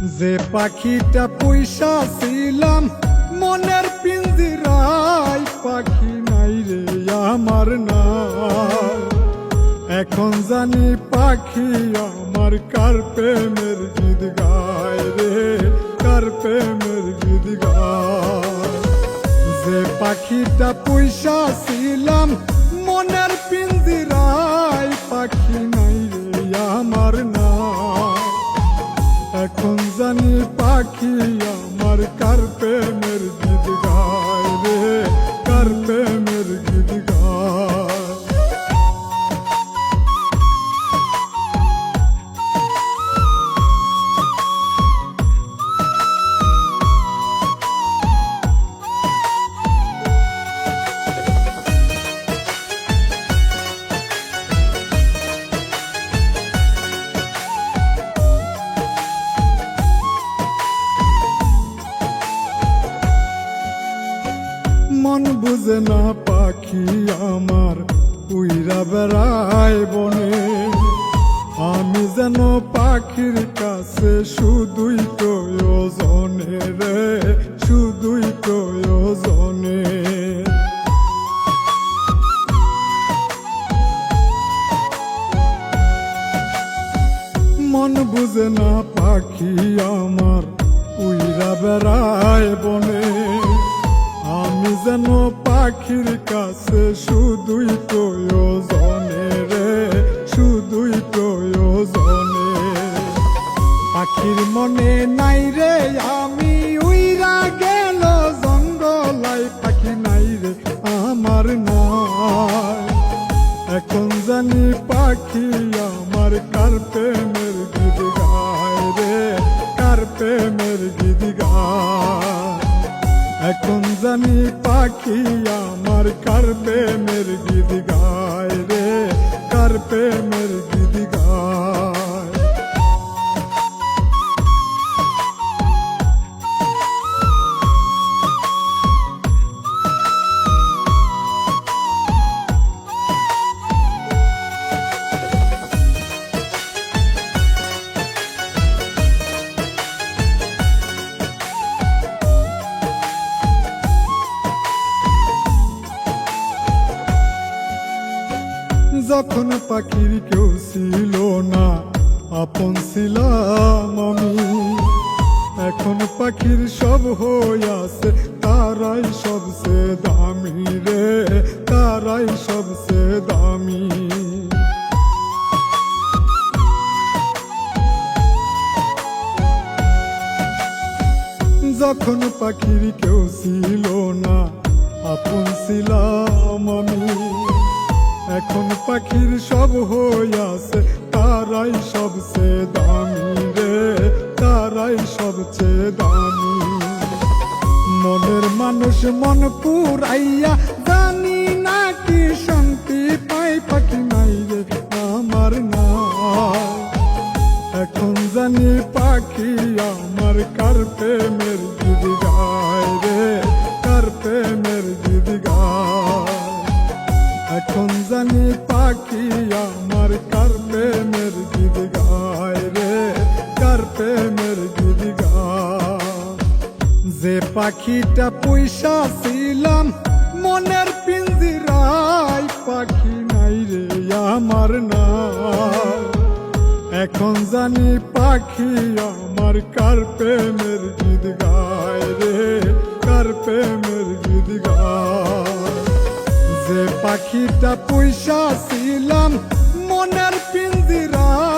যে পাখিটা পয়সা ছিলাম মনের পিঞ্জিরায়, পাখি নাই রে আমার না। এখন জানি পাখি আমার কার প্রেমের গীত গায় রে, কার প্রেমের গীত গায়। যে পাখিটা পয়সা ছিলাম মনের পিঞ্জিরায়, পাখি নাই রে আমার না। এখন জানি পাখি আমার কার প্রেমের গীত গায় রে, কার প্রেমের গীত গায়। মন বুঝে না পাখি আমার উইরা বেড়ায় বনে, আমি যেন পাখির কাছে শুধুই প্রয়োজনে রে, শুধুই প্রয়োজনে। মন বুঝে না পাখি আমার উইরা বেড়ায় বনে, আমি যেন পাখির কাছে শুধুই প্রয়োজনে রে, শুধুই প্রয়োজনে। পাখির মনে নাই রে আমি উইরা গেল জঙ্গলাই, পাখি নাই রে আমার নাই। এখন জানি পাখি আমার কার প্রেমের গীত গায় রে, কার প্রেমের গীত গায়। এখন জানি পাখি আমার কার প্রেমের গীত গায় রে, কার প্রেমের গীত গায়। যখন পাখির কেউ ছিল না আপন ছিলাম আমি, এখন পাখির সব হইয়াছে তারাই সবচেয়ে দামি রে, তারাই সবচেয়ে দামি। যখন পাখির কেউ ছিল না আপন ছিলাম আমি, এখন পাখির সব হইয়াছে তারাই সবচেয়ে দামি রে, তারাই সবচেয়ে দামি। মনের মানুষ মন পুরাইয়া জানি না কি শান্তি পাই, পাখি নাই রে আমার না। এখন জানি পাখি আমার কার প্রেমের গীত গায় রে, কার প্রেমের গীত গায়। এখন জানি পাখি আমার কার প্রেমের গীত গায় রে, কার প্রেমের গীত গায়। যে পাখিটা পয়সা ছিলাম মনের পিঞ্জিরায়, পাখি নাই রে আমার না। এখন জানি পাখি আমার কার প্রেমের গীত গায় রে, কার প্রেমের গীত গায়। যে পাখিটা পয়সা ছিলাম মনের পিঞ্জিরায়,